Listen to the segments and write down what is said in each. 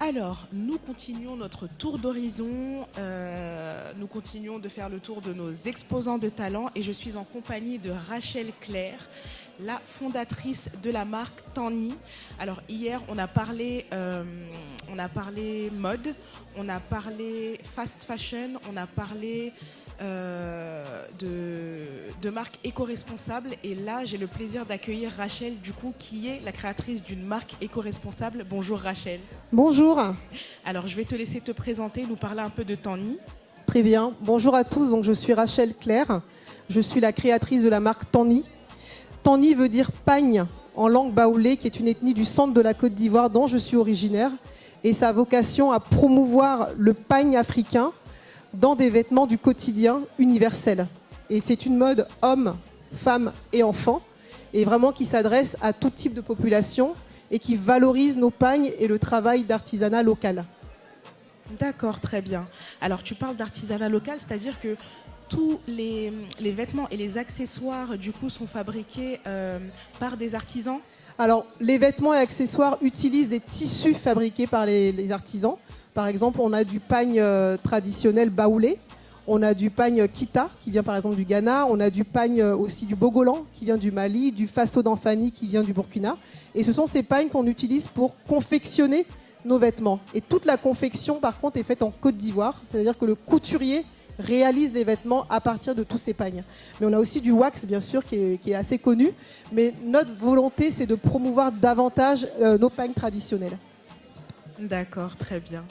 Alors, nous continuons notre tour d'horizon, nous continuons de faire le tour de nos exposants de talent et je suis en compagnie de Rachel Claire, la fondatrice de la marque Tanni. Alors hier, on a parlé mode, on a parlé fast fashion, on a parlé de marques éco-responsables et là, j'ai le plaisir d'accueillir Rachel, du coup, qui est la créatrice d'une marque éco-responsable. Bonjour Rachel. Bonjour. Alors, je vais te laisser te présenter, nous parler un peu de Tanni. Très bien. Bonjour à tous. Donc, je suis Rachel Claire. Je suis la créatrice de la marque Tanni. Tanni veut dire pagne en langue baoulé, qui est une ethnie du centre de la Côte d'Ivoire dont je suis originaire. Et sa vocation à promouvoir le pagne africain dans des vêtements du quotidien universels. Et c'est une mode hommes, femmes et enfants, et vraiment qui s'adresse à tout type de population et qui valorise nos pagnes et le travail d'artisanat local. D'accord, très bien. Alors, tu parles d'artisanat local, c'est-à-dire que tous les vêtements et les accessoires, du coup, sont fabriqués par des artisans ? Alors, les vêtements et accessoires utilisent des tissus fabriqués par les artisans. Par exemple, on a du pagne traditionnel baoulé, on a du pagne kita, qui vient par exemple du Ghana, on a du pagne aussi du Bogolan, qui vient du Mali, du Faso d'Anfani, qui vient du Burkina. Et ce sont ces pagnes qu'on utilise pour confectionner nos vêtements. Et toute la confection, par contre, est faite en Côte d'Ivoire, c'est-à-dire que le couturier réalise les vêtements à partir de tous ces pagnes. Mais on a aussi du wax, bien sûr, qui est assez connu. Mais notre volonté, c'est de promouvoir davantage nos pagnes traditionnelles. D'accord, très bien.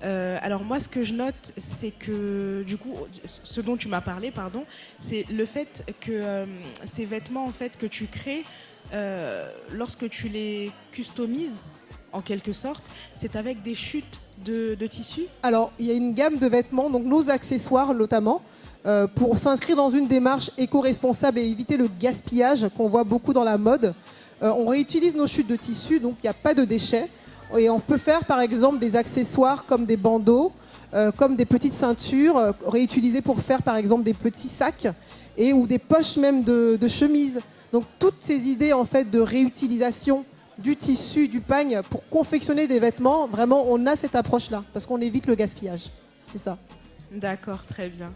Alors moi, ce que je note, c'est que, du coup, ce dont tu m'as parlé, pardon, c'est le fait que ces vêtements, en fait, que tu crées, lorsque tu les customises, en quelque sorte, c'est avec des chutes de tissu. Alors, il y a une gamme de vêtements, donc nos accessoires notamment, pour s'inscrire dans une démarche éco-responsable et éviter le gaspillage qu'on voit beaucoup dans la mode. On réutilise nos chutes de tissu, donc il n'y a pas de déchets. Et on peut faire par exemple des accessoires comme des bandeaux, comme des petites ceintures, réutilisées pour faire par exemple des petits sacs ou des poches même de chemises. Donc toutes ces idées en fait de réutilisation du tissu, du pagne pour confectionner des vêtements, vraiment on a cette approche-là parce qu'on évite le gaspillage. C'est ça. D'accord, très bien.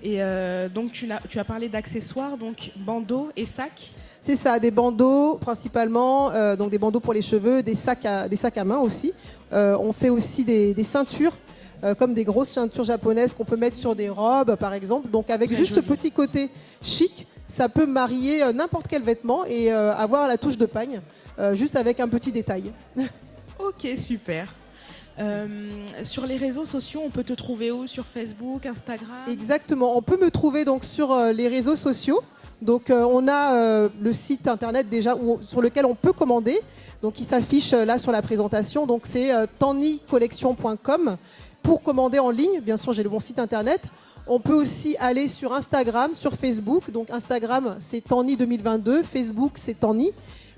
Et donc tu as parlé d'accessoires, donc bandeaux et sacs. C'est ça, des bandeaux principalement, donc des bandeaux pour les cheveux, des sacs à main aussi. On fait aussi des ceintures, comme des grosses ceintures japonaises qu'on peut mettre sur des robes par exemple. Donc avec Très juste joli. ce petit côté chic, ça peut marier n'importe quel vêtement et avoir la touche de pagne, juste avec un petit détail. Ok, super. Sur les réseaux sociaux, on peut te trouver où? Sur Facebook, Instagram? Exactement, on peut me trouver donc sur les réseaux sociaux. Donc on a le site internet déjà sur lequel on peut commander. Donc il s'affiche là sur la présentation. Donc c'est tannicollection.com pour commander en ligne. Bien sûr, j'ai le bon site internet. On peut aussi aller sur Instagram, sur Facebook. Donc Instagram, c'est Tanni 2022. Facebook, c'est Tanni.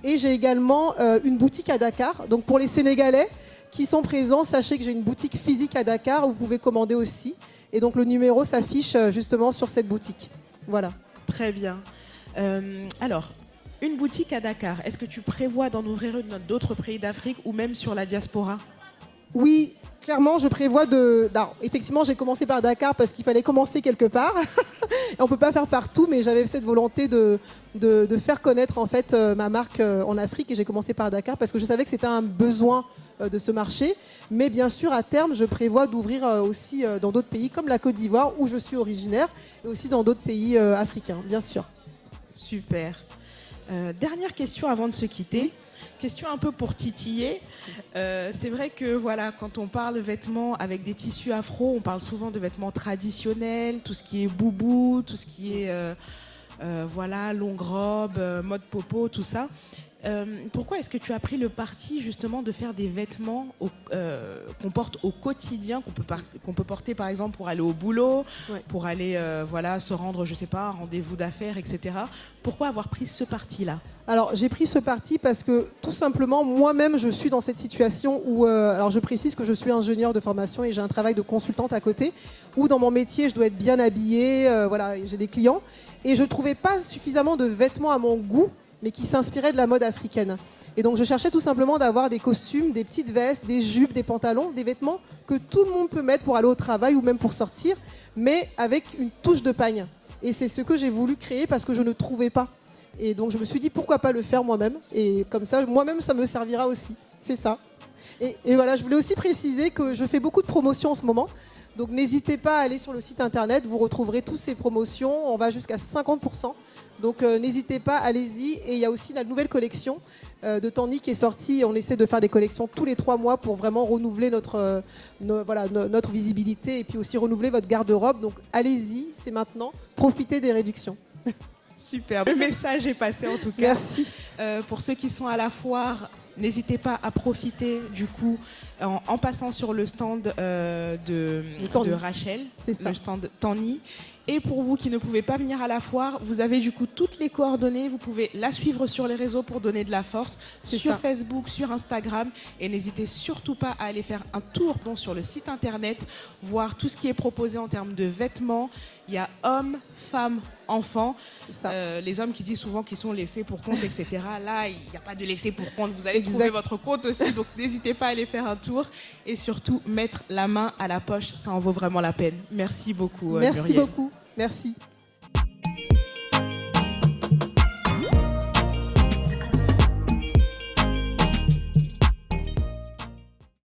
Et j'ai également une boutique à Dakar. Donc pour les Sénégalais qui sont présents, sachez que j'ai une boutique physique à Dakar où vous pouvez commander aussi. Et donc le numéro s'affiche justement sur cette boutique. Voilà. Très bien. Alors, une boutique à Dakar, est-ce que tu prévois d'en ouvrir une dans d'autres pays d'Afrique ou même sur la diaspora? Oui, clairement, je prévois Alors, effectivement, j'ai commencé par Dakar parce qu'il fallait commencer quelque part. Et on ne peut pas faire partout, mais j'avais cette volonté de faire connaître en fait ma marque en Afrique. Et j'ai commencé par Dakar parce que je savais que c'était un besoin de ce marché. Mais bien sûr, à terme, je prévois d'ouvrir aussi dans d'autres pays comme la Côte d'Ivoire, où je suis originaire, et aussi dans d'autres pays africains, bien sûr. Super. Dernière question avant de se quitter. Question un peu pour titiller. C'est vrai que voilà, quand on parle vêtements avec des tissus afro, on parle souvent de vêtements traditionnels, tout ce qui est boubou, tout ce qui est voilà, longue robe, mode popo, tout ça. Pourquoi est-ce que tu as pris le parti justement de faire des vêtements qu'on porte au quotidien, qu'on peut porter par exemple pour aller au boulot, Ouais. pour aller voilà, se rendre, je sais pas, à un rendez-vous d'affaires, etc. Pourquoi avoir pris ce parti-là? Alors, j'ai pris ce parti parce que, tout simplement, moi-même, je suis dans cette situation où... alors, je précise que je suis ingénieure de formation et j'ai un travail de consultante à côté, où dans mon métier, je dois être bien habillée, voilà, j'ai des clients. Et je ne trouvais pas suffisamment de vêtements à mon goût mais qui s'inspirait de la mode africaine. Et donc je cherchais tout simplement d'avoir des costumes, des petites vestes, des jupes, des pantalons, des vêtements que tout le monde peut mettre pour aller au travail ou même pour sortir, mais avec une touche de pagne. Et c'est ce que j'ai voulu créer parce que je ne trouvais pas. Et donc je me suis dit pourquoi pas le faire moi-même. Et comme ça, moi-même, ça me servira aussi. C'est ça. Et voilà, je voulais aussi préciser que je fais beaucoup de promotions en ce moment. Donc n'hésitez pas à aller sur le site internet, vous retrouverez toutes ces promotions, on va jusqu'à 50%. Donc n'hésitez pas, allez-y. Et il y a aussi la nouvelle collection de Tanny qui est sortie. On essaie de faire des collections tous les 3 mois pour vraiment renouveler notre visibilité et puis aussi renouveler votre garde-robe. Donc allez-y, c'est maintenant, profitez des réductions. Super, le message est passé en tout cas. Merci. Pour ceux qui sont à la foire, n'hésitez pas à profiter du coup en passant sur le stand de Rachel, le stand Tanny. Et pour vous qui ne pouvez pas venir à la foire, vous avez du coup toutes les coordonnées. Vous pouvez la suivre sur les réseaux pour donner de la force, sur Facebook, sur Instagram. Et n'hésitez surtout pas à aller faire un tour sur le site internet, voir tout ce qui est proposé en termes de vêtements. Il y a hommes, femmes, enfants. Les hommes qui disent souvent qu'ils sont laissés pour compte, etc. Là, il n'y a pas de laissé pour compte. Vous allez trouver votre compte aussi. Donc n'hésitez pas à aller faire un tour. Et surtout, mettre la main à la poche, ça en vaut vraiment la peine. Merci beaucoup, Merci Muriel. beaucoup. Merci.